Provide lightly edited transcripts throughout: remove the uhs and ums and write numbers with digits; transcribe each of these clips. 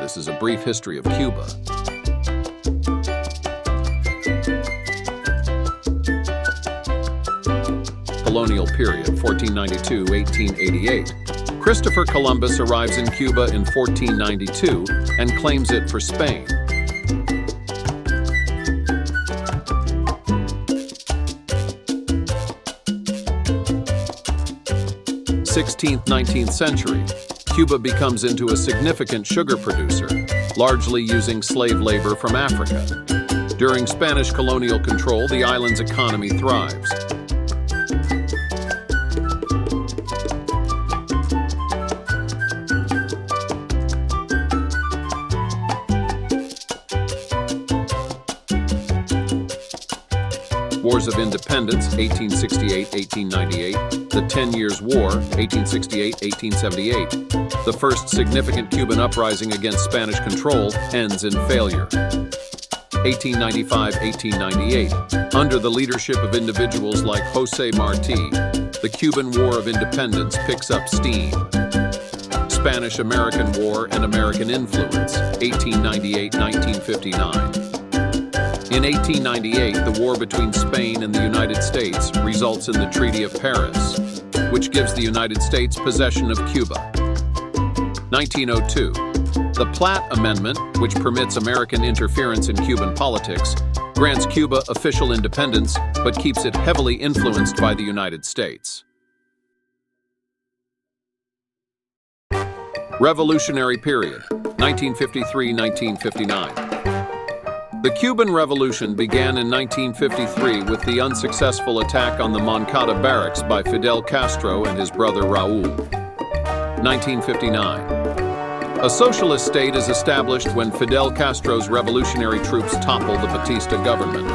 This is a brief history of Cuba. Colonial period, 1492–1888. Christopher Columbus arrives in Cuba in 1492 and claims it for Spain. 16th–19th century, Cuba becomes into a significant sugar producer, largely using slave labor from Africa. During Spanish colonial control, the island's economy thrives. Wars of Independence, 1868–1898, the 10 Years' War, 1868–1878. The first significant Cuban uprising against Spanish control ends in failure. 1895–1898, under the leadership of individuals like José Martí, the Cuban War of Independence picks up steam. Spanish-American War and American influence, 1898–1959. In 1898, the war between Spain and the United States results in the Treaty of Paris, which gives the United States possession of Cuba. 1902, the Platt Amendment, which permits American interference in Cuban politics, grants Cuba official independence but keeps it heavily influenced by the United States. Revolutionary period, 1953–1959. The Cuban Revolution began in 1953 with the unsuccessful attack on the Moncada Barracks by Fidel Castro and his brother Raúl. 1959. A socialist state is established when Fidel Castro's revolutionary troops topple the Batista government.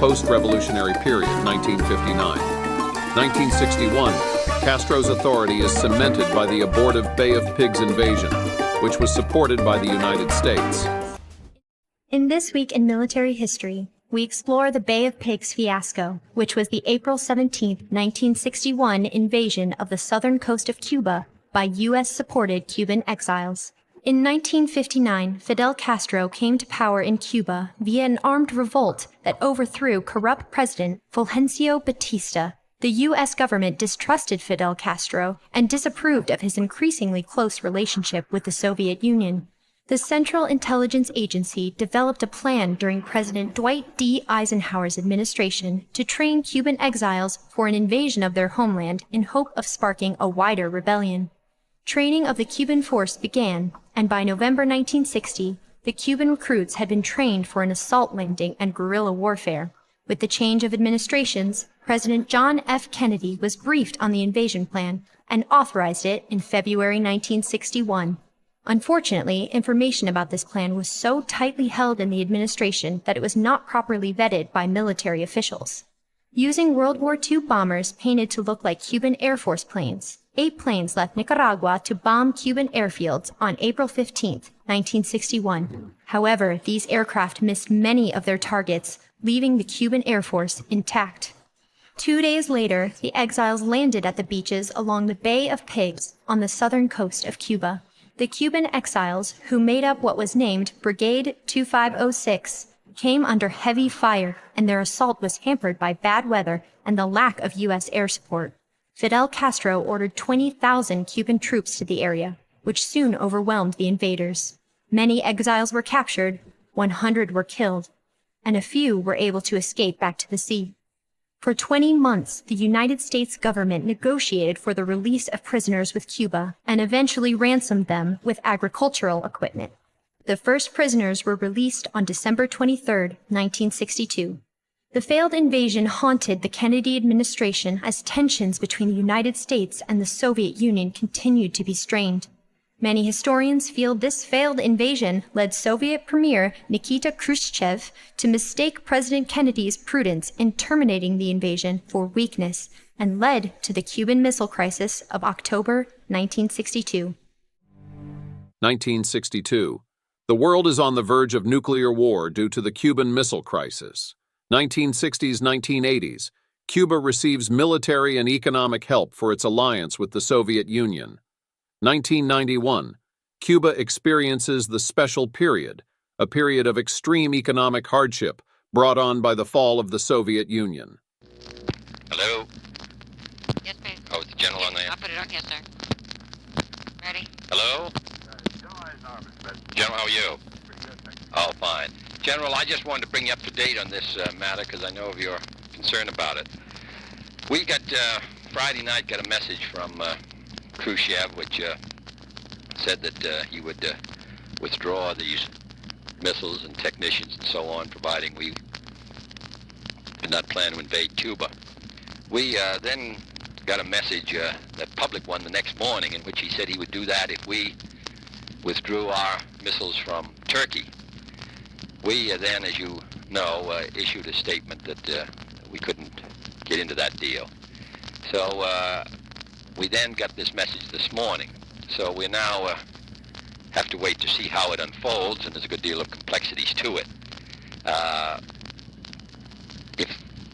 Post-revolutionary period, 1959. 1961, Castro's authority is cemented by the abortive Bay of Pigs invasion, which was supported by the United States. In This Week in Military History, we explore the Bay of Pigs Fiasco, which was the April 17, 1961 invasion of the southern coast of Cuba by U.S.-supported Cuban exiles. In 1959, Fidel Castro came to power in Cuba via an armed revolt that overthrew corrupt President Fulgencio Batista. The U.S. government distrusted Fidel Castro and disapproved of his increasingly close relationship with the Soviet Union. The Central Intelligence Agency developed a plan during President Dwight D. Eisenhower's administration to train Cuban exiles for an invasion of their homeland in hope of sparking a wider rebellion. Training of the Cuban force began, and by November 1960, the Cuban recruits had been trained for an assault landing and guerrilla warfare. With the change of administrations, President John F. Kennedy was briefed on the invasion plan and authorized it in February 1961. Unfortunately, information about this plan was so tightly held in the administration that it was not properly vetted by military officials. Using World War II bombers painted to look like Cuban Air Force planes, 8 planes left Nicaragua to bomb Cuban airfields on April 15, 1961. However, these aircraft missed many of their targets, leaving the Cuban Air Force intact. 2 days later, the exiles landed at the beaches along the Bay of Pigs on the southern coast of Cuba. The Cuban exiles, who made up what was named Brigade 2506, came under heavy fire, and their assault was hampered by bad weather and the lack of U.S. air support. Fidel Castro ordered 20,000 Cuban troops to the area, which soon overwhelmed the invaders. Many exiles were captured, 100 were killed, and a few were able to escape back to the sea. For 20 months, the United States government negotiated for the release of prisoners with Cuba and eventually ransomed them with agricultural equipment. The first prisoners were released on December 23, 1962. The failed invasion haunted the Kennedy administration as tensions between the United States and the Soviet Union continued to be strained. Many historians feel this failed invasion led Soviet Premier Nikita Khrushchev to mistake President Kennedy's prudence in terminating the invasion for weakness and led to the Cuban Missile Crisis of October 1962. 1962. The world is on the verge of nuclear war due to the Cuban Missile Crisis. 1960s-1980s, Cuba receives military and economic help for its alliance with the Soviet Union. 1991, Cuba experiences the Special Period, a period of extreme economic hardship brought on by the fall of the Soviet Union. Hello? Yes, please. Oh, it's the general on there. I'll put it on. Yes, sir. Ready? Hello? General Eisenhower, Mr. President. General, how are you? Pretty good, thank you. Oh, fine. General, I just wanted to bring you up to date on this matter because I know of your concern about it. We got, Friday night, got a message from Khrushchev, which said that he would withdraw these missiles and technicians and so on, providing we did not plan to invade Cuba. We then got a message, a public one, the next morning, in which he said he would do that if we withdrew our missiles from Turkey. We then, as you know, issued a statement that we couldn't get into that deal. So we then got this message this morning. So we now have to wait to see how it unfolds, and there's a good deal of complexities to it. If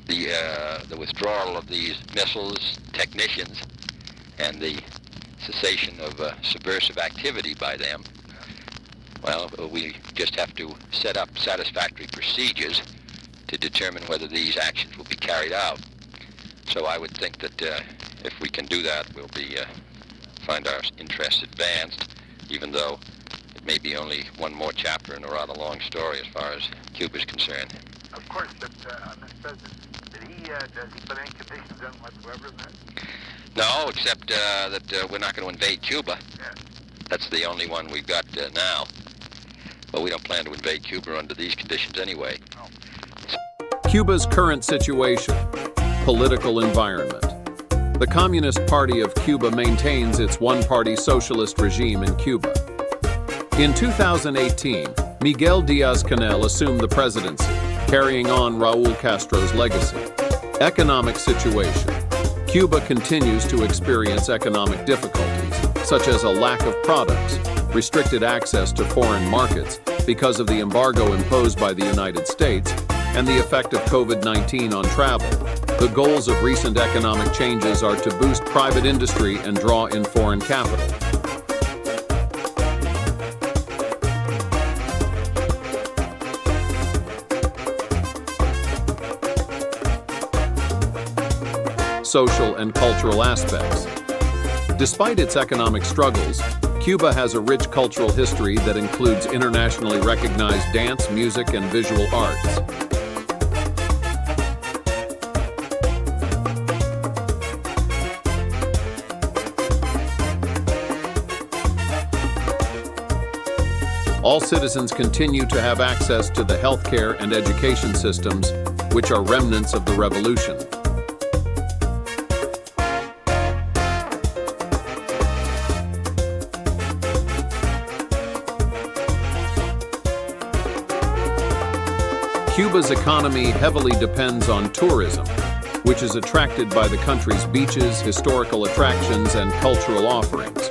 the withdrawal of these missiles, technicians, and the cessation of subversive activity by them, well, we just have to set up satisfactory procedures to determine whether these actions will be carried out. So I would think that if we can do that, we'll find our interests advanced, even though it may be only one more chapter in a rather long story as far as Cuba is concerned. Of course, but, Mr. President, does he put any conditions in whatsoever in that? No, except that we're not going to invade Cuba. Yes. That's the only one we've got now. But we don't plan to invade Cuba under these conditions anyway. Cuba's current situation. Political environment. The Communist Party of Cuba maintains its one-party socialist regime in Cuba. In 2018, Miguel Díaz-Canel assumed the presidency, carrying on Raúl Castro's legacy. Economic situation. Cuba continues to experience economic difficulties, such as a lack of products, restricted access to foreign markets because of the embargo imposed by the United States, and the effect of COVID-19 on travel. The goals of recent economic changes are to boost private industry and draw in foreign capital. Social and cultural aspects. Despite its economic struggles, Cuba has a rich cultural history that includes internationally recognized dance, music, and visual arts. All citizens continue to have access to the healthcare and education systems, which are remnants of the revolution. Cuba's economy heavily depends on tourism. which is attracted by the country's beaches, historical attractions, and cultural offerings.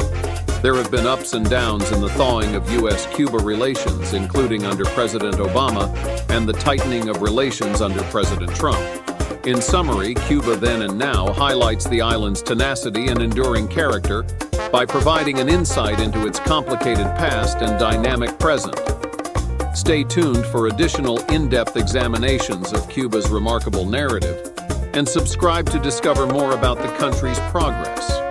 There have been ups and downs in the thawing of U.S.-Cuba relations, including under President Obama, and the tightening of relations under President Trump. In summary, Cuba then and now highlights the island's tenacity and enduring character by providing an insight into its complicated past and dynamic present. Stay tuned for additional in-depth examinations of Cuba's remarkable narrative, and subscribe to discover more about the country's progress.